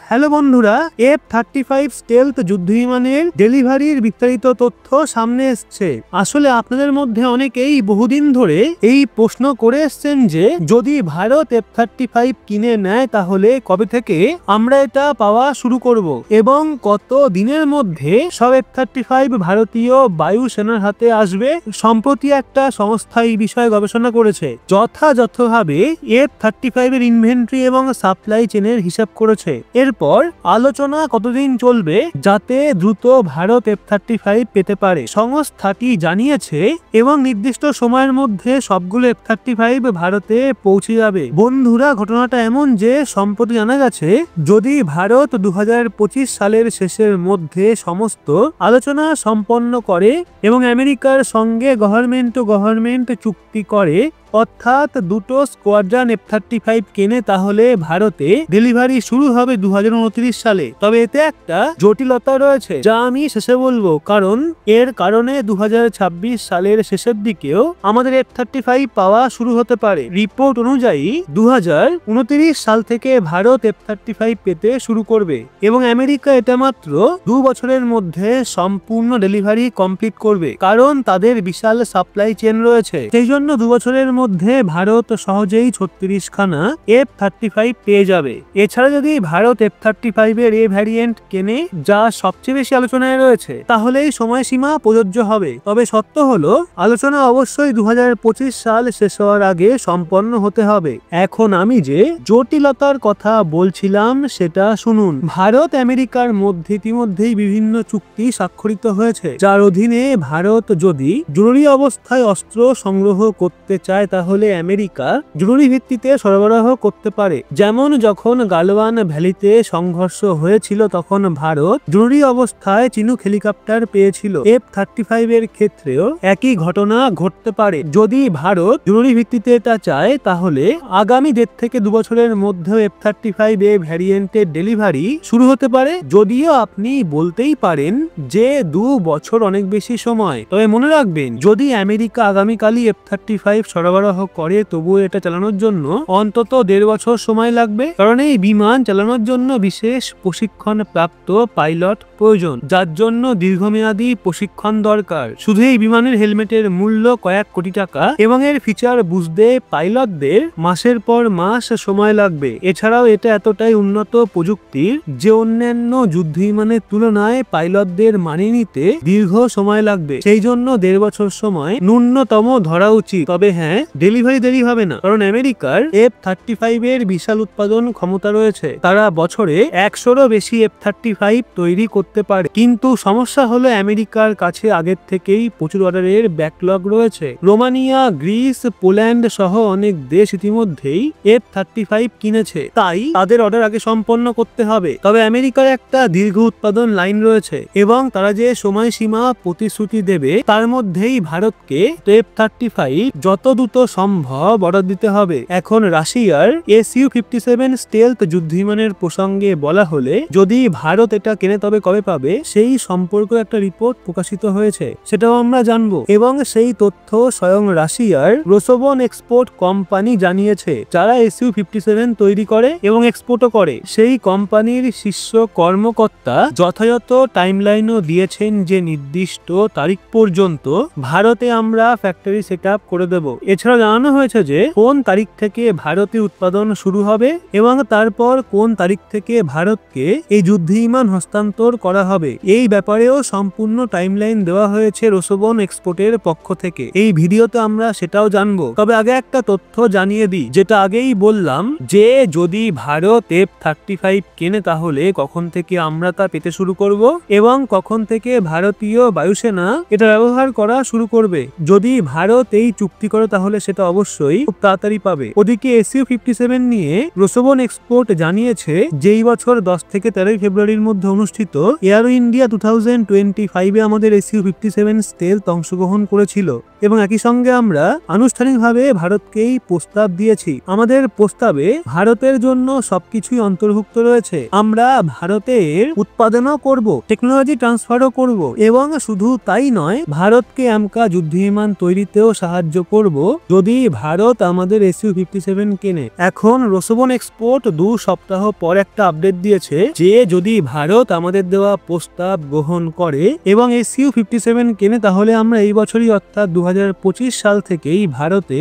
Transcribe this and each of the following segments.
Hello বন্ধুরা, F-35 stealth যুদ্ধবিমানের ডেলিভারির বিস্তারিত তথ্য সামনে এসছে। আসলে আপনাদের মধ্যে অনেকেই বহুদিন ধরে এই প্রশ্ন করে এসছেন যে যদি ভারত F-35 কিনে নেয় তাহলে কবে থেকে আমরা এটা পাওয়া শুরু করব এবং কত দিনের মধ্যে সব F-35 ভারতীয় বায়ুসেনার হাতে আসবে। সম্প্রতি একটা সংস্থা এই বিষয়ে গবেষণা করেছে, যথাযথভাবে F-35 এর ইনভেন্টরি এবং সাপ্লাই চেনের হিসাব করেছে। এরপর আলোচনা কতদিন চলবে যাতে দ্রুত ভারত F-35 পেতে পারে সংস্থাটি জানিয়েছে এবং নির্দিষ্ট সময়ের মধ্যে সবগুলো F-35 ভারতে পৌঁছে যাবে। বন্ধুরা, ঘটনাটা এমন যে সম্প্রতি জানা গেছে যদি ভারত 2025 সালের শেষের মধ্যে সমস্ত আলোচনা সম্পন্ন করে এবং আমেরিকার সঙ্গে গভর্নমেন্ট টু গভর্নমেন্ট চুক্তি করে, অর্থাৎ দুটো স্কোয়াড্রন F-35 কেনে, তাহলে ভারতে ডেলিভারি শুরু হবে 2029 সালে। তবে এতে একটা জটিলতা রয়েছে যা আমি শেষে বলবো, কারণ এর কারণে 2026 সালের শেষের দিকেও আমাদের F-35 পাওয়া শুরু হতে পারে। রিপোর্ট অনুযায়ী 2029 সাল থেকে ভারত F-35 পেতে শুরু করবে এবং আমেরিকা এটা মাত্র 2 বছরের মধ্যে সম্পূর্ণ ডেলিভারি কমপ্লিট করবে, কারণ তাদের বিশাল সাপ্লাই চেন রয়েছে। সেই জন্য 2 বছরের মধ্যে ভারত সহজেই 36 খানা F-35 পেয়ে যাবে। এছাড়া যদি ভারত F-35 এর এ ভ্যারিয়েন্ট কেনে, যা সবচেয়ে বেশি আলোচনায় রয়েছে, তাহলে এই সময়সীমা প্রযোজ্য হবে। তবে সত্য হলো আলোচনা অবশ্যই 2025 সাল শেষ হওয়ার আগে সম্পন্ন হতে হবে। এখন আমি যে জটিলতার কথা বলছিলাম সেটা শুনুন। ভারত আমেরিকার মধ্যে ইতিমধ্যেই বিভিন্ন চুক্তি স্বাক্ষরিত হয়েছে, যার অধীনে ভারত যদি জরুরি অবস্থায় অস্ত্র সংগ্রহ করতে চায় তাহলে আমেরিকা জরুরি ভিত্তিতে সরবরাহ করতে পারে। যেমন যখন গালওয়ান ভ্যালিতে সংঘর্ষ হয়েছিল তখন ভারত জরুরি অবস্থায় চিনুক হেলিকপ্টার পেয়েছিল। F-35 এর ক্ষেত্রেও একই ঘটনা ঘটতে পারে। যদি ভারত জরুরি ভিত্তিতে এটা চায় তাহলে আগামী 1.5 থেকে 2 বছরের মধ্যে F-35 এ ভ্যারিয়েন্টের ডেলিভারি শুরু হতে পারে। যদিও আপনি বলতেই পারেন যে 2 বছর অনেক বেশি সময়, তবে মনে রাখবেন যদি আমেরিকা আগামীকালই F-35 সরবরাহ করে তবুও এটা চালানোর জন্য অন্তত 1.5 বছর সময় লাগবে, কারণ এই বিমান চালানোর জন্য বিশেষ প্রশিক্ষণ প্রাপ্ত পাইলট প্রয়োজন, যার জন্য দীর্ঘমেয়াদী প্রশিক্ষণ দরকার। শুধু এই বিমানের হেলমেটের মূল্য কয়েক কোটি টাকা এবং এর ফিচার বুঝতে পাইলটদের মাসের পর মাস সময় লাগবে। এছাড়াও এটা এতটাই উন্নত প্রযুক্তির যে অন্যান্য যুদ্ধ বিমানের তুলনায় পাইলটদের মানিয়ে নিতে দীর্ঘ সময় লাগবে। সেই জন্য 1.5 বছর সময় ন্যূনতম ধরা উচিত। তবে হ্যাঁ, ডেলিভারি দেরি হবে না, কারণ আমেরিকার F-35 এর বিশাল উৎপাদন ক্ষমতা রয়েছে। তারা বছরে 100-এরও বেশি F-35 তৈরি করতে পারে। কিন্তু সমস্যা হলো আমেরিকার কাছে আগের থেকেই প্রচুর অর্ডারের ব্যাকলগ রয়েছে। রোমানিয়া, গ্রিস, পোল্যান্ড সহ অনেক দেশ ইতিমধ্যেই F-35 কিনেছে, তাই তাদের অর্ডার আগে সম্পন্ন করতে হবে। তবে আমেরিকার একটা দীর্ঘ উৎপাদন লাইন রয়েছে এবং তারা যে সময়সীমা প্রতিশ্রুতি দেবে তার মধ্যেই ভারতকে F-35 যত দ্রুত সম্ভব অর্ডার দিতে হবে। এখন রাশিয়ার Su-57 স্টেলথ যুদ্ধবিমানের প্রসঙ্গে বলা হলে যদি ভারত এটা কেনে তবে কবে পাবে সেই সম্পর্কে একটা রিপোর্ট প্রকাশিত হয়েছে, সেটাও আমরা জানবো। এবং সেই তথ্য স্বয়ং রাশিয়ার রোসোবন এক্সপোর্ট কোম্পানি জানিয়েছে, যারা Su-57 তৈরি করে এবং এক্সপোর্টও করে। সেই কোম্পানির শীর্ষ কর্মকর্তা যথাযথ টাইমলাইনও দিয়েছেন যে নির্দিষ্ট তারিখ পর্যন্ত ভারতে আমরা ফ্যাক্টরি সেটআপ করে দেব। এছাড়া জানানো হয়েছে যে কোন তারিখ থেকে ভারতে উৎপাদন শুরু হবে এবং তারপর কোন তারিখ থেকে ভারতকে এই যুদ্ধবিমান হস্তান্তর করা হবে। এই ব্যাপারেও সম্পূর্ণ টাইমলাইন দেওয়া হয়েছে রোসোবন এক্সপোর্টের পক্ষ থেকে। এই ভিডিওতে আমরা সেটাও জানবো। তবে আগে একটা তথ্য জানিয়ে দিই, যেটা আগেই বললাম, যে যদি ভারত F-35 কেনে তাহলে কখন থেকে আমরা তা পেতে শুরু করব এবং কখন থেকে ভারতীয় বায়ুসেনা এটা ব্যবহার করা শুরু করবে। যদি ভারত এই চুক্তি করে তাহলে সেটা অবশ্যই খুব তাড়াতাড়ি পাবে। ওদিকে Su-57 নিয়ে রোসোবন এক্সপোর্ট জানিয়েছে যে এই বছর 10 থেকে 13 ফেব্রুয়ারির মধ্যে অনুষ্ঠিত এয়ারো ইন্ডিয়া 2025 আমাদের Su-57 স্টেলথ অংশগ্রহণ করেছিল এবং একই সঙ্গে আমরা আনুষ্ঠানিকভাবে ভারতকেই প্রস্তাব দিয়েছি। আমাদের প্রস্তাবে ভারতের জন্য সবকিছুই অন্তর্ভুক্ত রয়েছে। আমরা ভারতের উৎপাদনও করব, টেকনোলজি ট্রান্সফারও করব এবং শুধু তাই নয়, ভারতকে আমকা যুদ্ধবিমান তৈরিতেও সাহায্য করব যদি ভারত আমাদের SU-57 কেনে। এখন রোসবন এক্সপোর্ট 2 সপ্তাহ পর একটা আপডেট দিয়েছে যে যদি ভারত আমাদের দেওয়া প্রস্তাব গ্রহণ করে এবং SU-57 কেনে তাহলে আমরা এই বছরই অর্থাৎ 2025 সাল থেকেই ভারতে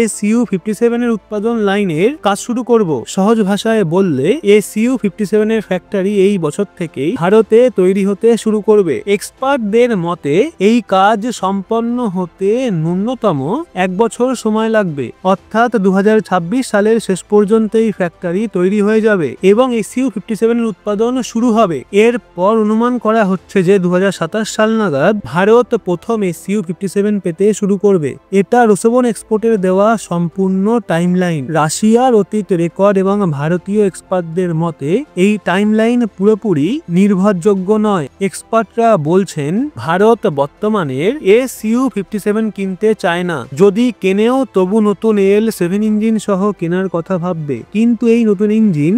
SU-57 এর উৎপাদন লাইনের কাজ শুরু করব। সহজ ভাষায় বললে SU-57 এর ফ্যাক্টরি এই বছর থেকেই ভারতে তৈরি হতে শুরু করবে। এক্সপার্টদের মতে এই কাজ সম্পন্ন হতে ন্যূনতম 1 বছর সময় লাগবে, অর্থাৎ 2026 সালের শেষ পর্যন্ত এই ফ্যাক্টরি তৈরি হয়ে যাবে এবং SU-57 এর উৎপাদন শুরু হবে। এরপর অনুমান করা হচ্ছে যে 2027 সাল নাগাদ ভারত প্রথম SU-57 পেতে শুরু করবে। এটা রোসবন এক্সপোর্টের দেওয়া সম্পূর্ণ টাইমলাইন। রাশিয়ার অতীত রেকর্ড এবং ভারতীয় এক্সপার্টদের মতে এই টাইমলাইন পুরোপুরি নির্ভরযোগ্য নয়। এক্সপার্টরা বলছেন ভারত বর্তমানের SU-57 কিনতে চায় না, যদি কেনেও তবু নতুন AL-7 ইঞ্জিন সহ কেনার কথা ভাববে। কিন্তু এই নতুন ইঞ্জিন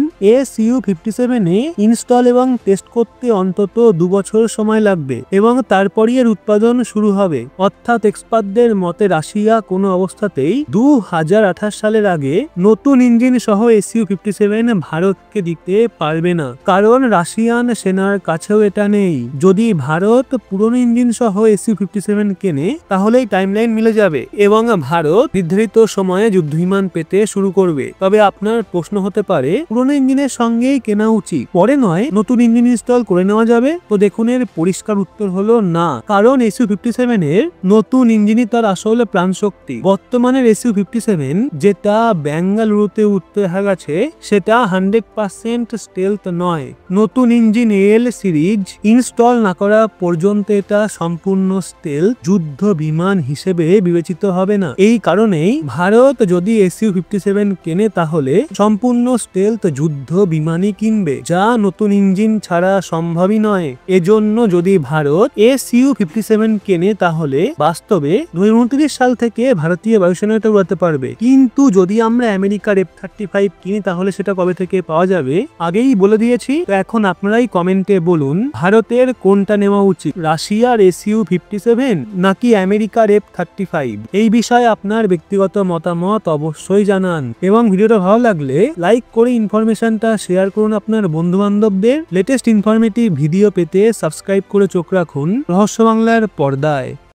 SU-57 এ ইনস্টল এবং টেস্ট করতে অন্তত 2 বছর সময় লাগবে এবং তারপরই এর উৎপাদন শুরু হবে। অর্থাৎ এক্সপার্টদের মতে রাশিয়া কোনো অবস্থাতেই 2028 সালের আগে নতুন ইঞ্জিন সহ SU-57 ভারতকে দিতে পারবে না, কারণ রাশিয়ান সেনার কাছেও এটা নেই। যদি ভারত পুরনো ইঞ্জিন সহ SU-57 কেনে তাহলে এই টাইমলাইন মিলে যাবে এবং ভারত নির্ধারিত সময়ে যুদ্ধবিমান পেতে শুরু করবে। তবে আপনার প্রশ্ন হতে পারে পুরনো ইঞ্জিনের সঙ্গেই কেনা উচিত, পরে নয় নতুন ইঞ্জিন ইনস্টল করে নেওয়া যাবে? তো দেখুন এর পরিষ্কার উত্তর হলো না, কারণ SU-57 এর নতুন ইঞ্জিনই তার আসল প্রাণ শক্তি। বর্তমানের SU-57 যেটা বেঙ্গালুরুতে উঠতে দেখা গেছে সেটা 100% স্টেলথ নয়। নতুন ইঞ্জিন AL সিরিজ ইনস্টল না করা পর্যন্ত এটা সম্পূর্ণ স্টেলথ যুদ্ধ বিমান হিসেবে বিবেচিত হবে না। এই কারণেই ভারত যদি SU-57 কেনে তাহলে সম্পূর্ণ স্টেলথ যুদ্ধ বিমানই কিনবে, যা নতুন ইঞ্জিন ছাড়া সম্ভবই নয়। এজন্য যদি ভারত SU-57 কেনে তাহলে বাস্তবে 2029 সাল থেকে ভারতীয় বায়ুসেনাটা উড়াতে পারবে। কিন্তু যদি আমরা আমেরিকার F-35 কিনি তাহলে সেটা কবে থেকে পাওয়া যাবে আগেই বলে দিয়েছি। তো এখন আপনারাই কমেন্টে বলুন ভারতের কোনটা নেওয়া উচিত, রাশিয়ার SU-57 নাকি আমেরিকার F-35? এই বিষয়ে আপনার ব্যক্তিগত মতামত অবশ্যই জানান এবং ভিডিওটা ভালো লাগলে লাইক করে ইনফরমেশনটা শেয়ার করুন আপনার বন্ধু বান্ধবদের। লেটেস্ট ইনফরমেটিভ ভিডিও পেতে সাবস্ক্রাইব করে চোখ রাখুন রহস্য বাংলার পর্দায়।